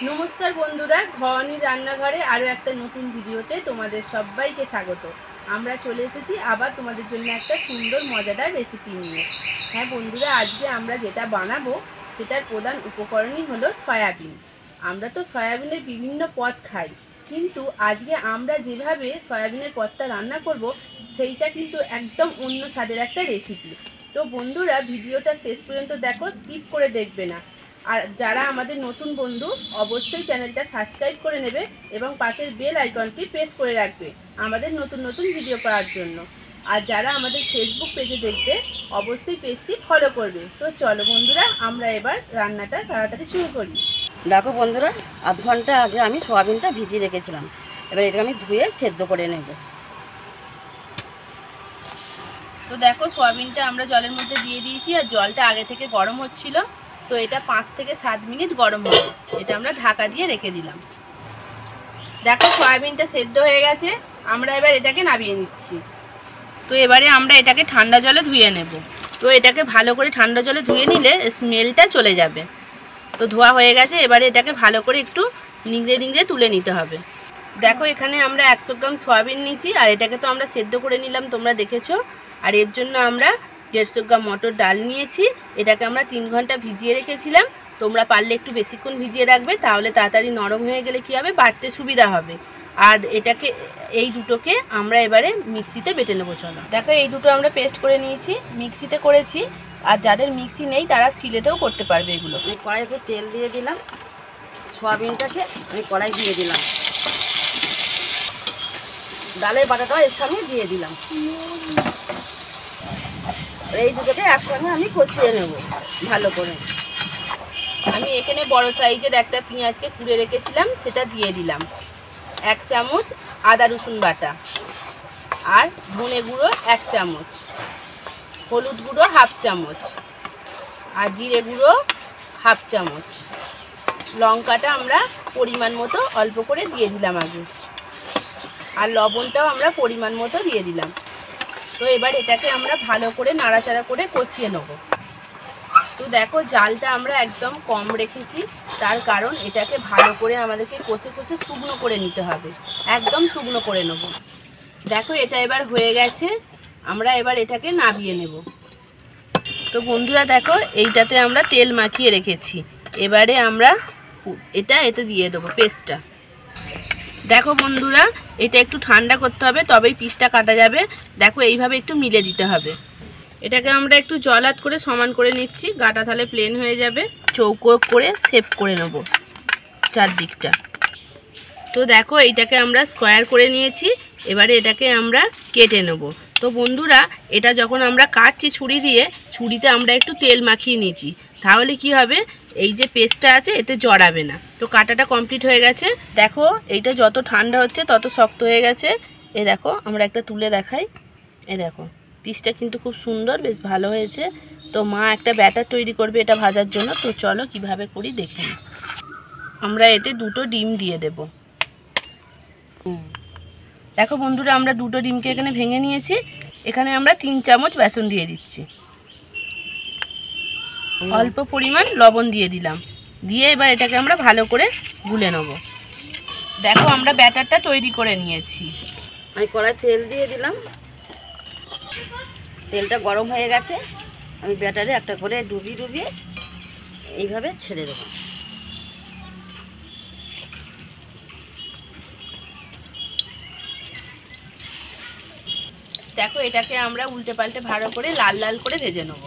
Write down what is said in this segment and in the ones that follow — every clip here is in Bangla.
नमस्कार बंधुरा घनी रान्नाघरे आरो एक नतून भिडियोते तुम्हारे सबाइके स्वागत। आमरा चले एसेछि आबार तुम्हादेर जोन्नो एकटा सुंदर मजादार रेसिपि निये। हाँ बंधुरा आजके आमरा जेटा बानाबो सेटार प्रधान उपकरणई हलो सयाबिन। आमरा तो सयाबिनेर विभिन्न पद खाई, किन्तु आजके आमरा जेभाবে सयाबिनेर पदटा रान्ना करब सेइटा किन्तु एकदम अन्य स्वादेर एकटा रेसिपि। तो बंधुरा भिडियोटा शेष पर्यन्त देखो, स्किप करे देखबे ना। আর যারা আমাদের নতুন বন্ধু অবশ্যই চ্যানেলটা সাবস্ক্রাইব করে নেবে এবং পাশের বেল আইকনটি প্রেস করে রাখবে আমাদের নতুন নতুন ভিডিও পাওয়ার জন্য। আর যারা আমাদের ফেসবুক পেজে দেখবে অবশ্যই পেজটি ফলো করবে। তো চলো বন্ধুরা আমরা এবার রান্নাটা তাড়াতাড়ি শুরু করি। দেখো বন্ধুরা, আধ ঘন্টা আগে আমি সয়াবিনটা ভিজিয়ে রেখেছিলাম। এবার এটাকে আমি ধুয়ে সেদ্ধ করে নেব। তো দেখো সয়াবিনটা আমরা জলের মধ্যে দিয়ে দিয়েছি আর জলটা আগে থেকে গরম হচ্ছিল। তো এটা 5 থেকে 7 মিনিট গরম হবে। এটা আমরা ঢাকা দিয়ে রেখে দিলাম। দেখো সয়াবিনটা সেদ্ধ হয়ে গেছে, আমরা এবার এটাকে নামিয়ে নিচ্ছি। তো এবারে আমরা এটাকে ঠান্ডা জলে ধুয়ে নেব। তো এটাকে ভালো করে ঠান্ডা জলে ধুয়ে নিলে স্মেলটা চলে যাবে। তো ধোয়া হয়ে গেছে, এবারে এটাকে ভালো করে একটু নিংড়ে নিংড়ে তুলে নিতে হবে। দেখো এখানে আমরা 100 গ্রাম সয়াবিন নিয়েছি আর এটাকে তো আমরা সেদ্ধ করে নিলাম, তোমরা দেখেছো। আর এর জন্য আমরা 150 গ্রাম মটর ডাল নিয়েছি। এটাকে আমরা 3 ঘন্টা ভিজিয়ে রেখেছিলাম। তোমরা পারলে একটু বেশিক্ষণ ভিজিয়ে রাখবে, তাহলে তাড়াতাড়ি নরম হয়ে গেলে কী হবে, বাটতে সুবিধা হবে। আর এটাকে এই দুটোকে আমরা এবারে মিক্সিতে বেটে নেবো। চলো দেখো এই দুটো আমরা পেস্ট করে নিয়েছি, মিক্সিতে করেছি। আর যাদের মিক্সি নেই তারা শিলেতেও করতে পারবে এগুলো। আমি কড়াইতে তেল দিয়ে দিলাম, সয়াবিনটাকে আমি কড়াই দিয়ে দিলাম, ডালের বাটাটাও এর সঙ্গে দিয়ে দিলাম। এই দুটোকে একসঙ্গে আমি কষিয়ে নেব ভালো করে। আমি এখানে বড় সাইজের একটা পেঁয়াজকে কুড়ে রেখেছিলাম, সেটা দিয়ে দিলাম। 1 চামচ আদা রসুন বাটা, আর ধনে গুঁড়ো 1 চামচ, হলুদ গুঁড়ো 1/2 চামচ, আর জিরে গুঁড়ো 1/2 চামচ। লঙ্কাটা আমরা পরিমাণ মতো অল্প করে দিয়ে দিলাম আগে, আর লবণটাও আমরা পরিমাণ মতো দিয়ে দিলাম। তো এবার এটাকে আমরা ভালো করে নাড়াচাড়া করে কষিয়ে নেব। তো দেখো জালটা আমরা একদম কম রেখেছি, তার কারণ এটাকে ভালো করে আমাদেরকে কষে কষে শুকনো করে নিতে হবে, একদম শুকনো করে নেব। দেখো এটা এবার হয়ে গেছে, আমরা এবার এটাকে নামিয়ে নেব। তো বন্ধুরা দেখো এইটাতে আমরা তেল মাখিয়ে রেখেছি, এবারে আমরা এতে দিয়ে দেবো পেস্টটা। দেখো বন্ধুরা এটা একটু ঠান্ডা করতে হবে, তবেই পিসটা কাটা যাবে। দেখো এইভাবে একটু মিলে দিতে হবে। এটাকে আমরা একটু জলাট করে সমান করে নিচ্ছি, গাটা তাহলে প্লেন হয়ে যাবে। চৌকো করে শেপ করে নেব চারদিকটা। তো দেখো এইটাকে আমরা স্কোয়ার করে নিয়েছি, এবারে এটাকে আমরা কেটে নেব। তো বন্ধুরা এটা যখন আমরা কাটছি ছুরি দিয়ে, ছুরিতে আমরা একটু তেল মাখিয়ে নিয়েছি, তাহলে কি হবে, এই যে পেস্টটা আছে এতে জড়াবে না। তো কাটাটা কমপ্লিট হয়ে গেছে। দেখো এইটা যত ঠান্ডা হচ্ছে তত শক্ত হয়ে গেছে। এ দেখো আমরা একটা তুলে দেখাই, এ দেখো পিসটা কিন্তু খুব সুন্দর, বেশ ভালো হয়েছে। তো মা একটা ব্যাটার তৈরি করবে এটা ভাজার জন্য। তো চলো কিভাবে করি দেখে নিই। আমরা এতে 2টো ডিম দিয়ে দেব। দেখো বন্ধুরা আমরা 2টো ডিমকে এখানে ভেঙে নিয়েছি। এখানে আমরা 3 চামচ বেসন দিয়ে দিচ্ছি, অল্প পরিমাণ লবণ দিয়ে দিলাম, দিয়ে এবার এটাকে আমরা ভালো করে গুলে নেব। দেখো আমরা ব্যাটারটা তৈরি করে নিয়েছি। আমি কড়াই তেল দিয়ে দিলাম, তেলটা গরম হয়ে গেছে। আমি ব্যাটারে একটা করে ডুবিয়ে ডুবিয়ে এইভাবে ছেড়ে দেবো। দেখো এটাকে আমরা উল্টে পাল্টে ভালো করে লাল লাল করে ভেজে নেব।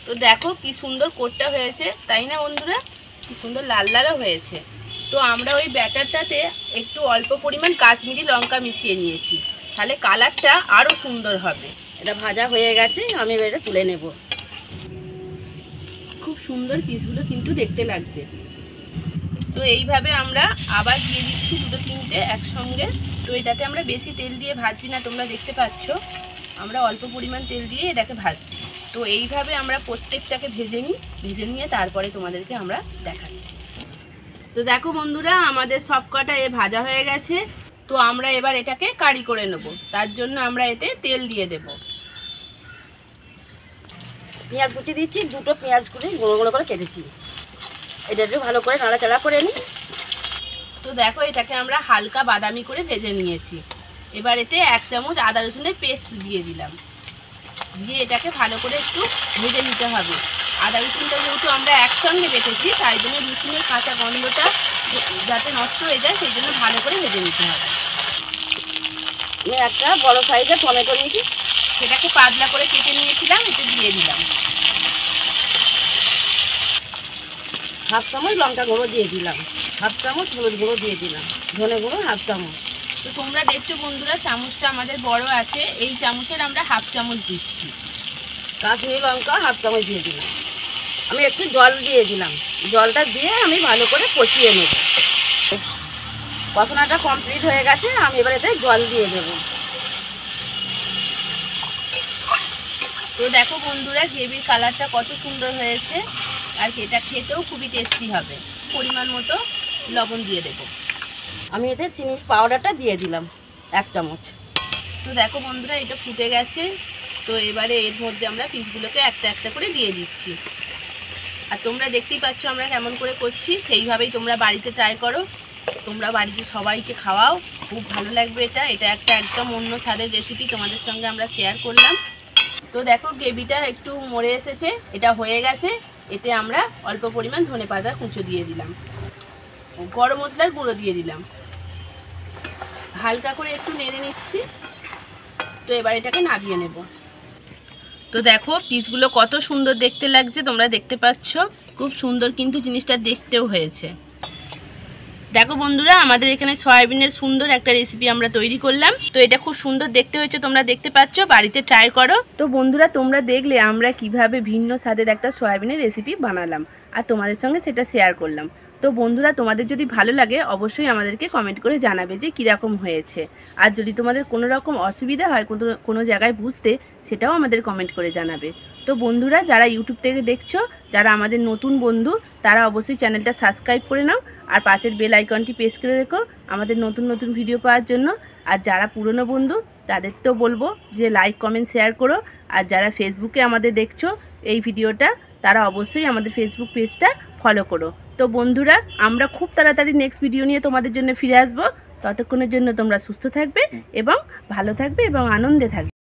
তো দেখো কি সুন্দর কোটটা হয়েছে, তাই না বন্ধুরা, কি সুন্দর লাল লালও হয়েছে। তো আমরা ওই ব্যাটারটাতে একটু অল্প পরিমাণ কাশ্মীরি লঙ্কা মিশিয়ে নিয়েছি, তাহলে কালারটা আরও সুন্দর হবে। এটা ভাজা হয়ে গেছে, আমি এটা তুলে নেব। খুব সুন্দর পিসগুলো কিন্তু দেখতে লাগছে। তো এইভাবে আমরা আবার দিয়ে দিচ্ছি 2-3টে একসঙ্গে। তো এটাতে আমরা বেশি তেল দিয়ে ভাজছি না, তোমরা দেখতে পাচ্ছ আমরা অল্প পরিমাণ তেল দিয়ে এটাকে ভাজছি। তো এইভাবে আমরা প্রত্যেকটাকে ভেজে নিয়ে তারপরে তোমাদেরকে আমরা দেখাচ্ছি। তো দেখো বন্ধুরা আমাদের সবকটা ভাজা হয়ে গেছে। তো আমরা এবার এটাকে কারি করে নেব, তার জন্য আমরা এতে তেল দিয়ে দেব। পেঁয়াজ কুচি দিচ্ছি, 2টো পেঁয়াজ কুচি গুঁড়ো গুঁড়ো করে কেটেছি। এটা একটু ভালো করে নাড়াচাড়া করে নিই। তো দেখো এটাকে আমরা হালকা বাদামি করে ভেজে নিয়েছি। এবার এতে 1 চামচ আদা রসুনের পেস্ট দিয়ে দিলাম, দিয়ে এটাকে ভালো করে একটু ভেজে নিতে হবে। আদা রসুনটা যেহেতু আমরা একসঙ্গে বেটেছি, তাই জন্য রসুনের কাঁচা গন্ধটা যাতে নষ্ট হয়ে যায় সেই জন্য ভালো করে ভেজে নিতে হবে। আমি একটা বড় সাইজের টমেটো নিয়েছি, সেটাকে পাতলা করে কেটে নিয়েছিলাম, এতে দিয়ে দিলাম। 1/2 চামচ লঙ্কা গুঁড়ো দিয়ে দিলাম, 1/2 চামচ হলুদ গুঁড়ো দিয়ে দিলাম, ধনে গুঁড়ো 1/2 চামচ। তো তোমরা দেখছো বন্ধুরা, চামচটা আমাদের বড় আছে, এই চামচের আমরা 1/2 চামচ দিচ্ছি। কাশ্মীরি লঙ্কা 1/2 চামচ দিয়ে দিলাম। আমি একটু জল দিয়ে দিলাম, জলটা দিয়ে আমি ভালো করে কষিয়ে নেব। কষানোটা কমপ্লিট হয়ে গেছে, আমি এবার এতে জল দিয়ে দেবো। তো দেখো বন্ধুরা, গ্রেভির কালারটা কত সুন্দর হয়েছে, আর এটা খেতেও খুবই টেস্টি হবে। পরিমাণ মতো লবণ দিয়ে দেবো। আমি এতে চিনির পাউডারটা দিয়ে দিলাম 1 চামচ। তো দেখো বন্ধুরা, এটা ফুটে গেছে। তো এবারে এর মধ্যে আমরা পিসগুলোকে একটা একটা করে দিয়ে দিচ্ছি। আর তোমরা দেখতেই পাচ্ছ আমরা কেমন করে করছি, সেইভাবেই তোমরা বাড়িতে ট্রাই করো। তোমরা বাড়িতে সবাইকে খাওয়াও, খুব ভালো লাগবে। এটা একটা একদম অন্য স্বাদের রেসিপি তোমাদের সঙ্গে আমরা শেয়ার করলাম। তো দেখো গ্রেভিটা একটু মরে এসেছে, এটা হয়ে গেছে। এতে আমরা অল্প পরিমাণ ধনেপাতা কুচো দিয়ে দিলাম, গরম মশলার গুঁড়ো দিয়ে দিলাম, হালকা করে একটু নেড়ে নিচ্ছি। তো এবার এটাকে নামিয়ে নেব। তো দেখো পিসগুলো কত সুন্দর দেখতে লাগছে, তোমরা দেখতে পাচ্ছ, খুব সুন্দর কিন্তু জিনিসটা দেখতেও হয়েছে। দেখো বন্ধুরা, আমাদের এখানে সয়াবিনের সুন্দর একটা রেসিপি আমরা তৈরি করলাম। তো এটা খুব সুন্দর দেখতে হয়েছে, তোমরা দেখতে পাচ্ছ, বাড়িতে ট্রাই করো। তো বন্ধুরা, তোমরা দেখলে আমরা কিভাবে ভিন্ন স্বাদের একটা সয়াবিনের রেসিপি বানালাম আর তোমাদের সঙ্গে সেটা শেয়ার করলাম। তো বন্ধুরা, তোমাদের যদি ভালো লাগে অবশ্যই আমাদেরকে কমেন্ট করে জানাবে যে কীরকম হয়েছে। আর যদি তোমাদের কোনো রকম অসুবিধা হয় কোনো জায়গায় বুঝতে, সেটাও আমাদের কমেন্ট করে জানাবে। তো বন্ধুরা, যারা ইউটিউব থেকে দেখছো, যারা আমাদের নতুন বন্ধু, তারা অবশ্যই চ্যানেলটা সাবস্ক্রাইব করে নাও আর পাশের বেল আইকনটি প্রেস করে রেখো আমাদের নতুন নতুন ভিডিও পাওয়ার জন্য। আর যারা পুরনো বন্ধু, তাদের তো বলবো যে লাইক কমেন্ট শেয়ার করো। আর যারা ফেসবুকে আমাদের দেখছো এই ভিডিওটা, তারা অবশ্যই আমাদের ফেসবুক পেজটা ফলো করো। তো বন্ধুরা, আমরা খুব তাড়াতাড়ি নেক্সট ভিডিও নিয়ে তোমাদের জন্য ফিরে আসবো। ততক্ষণের জন্য তোমরা সুস্থ থাকবে এবং ভালো থাকবে এবং আনন্দে থাকবে।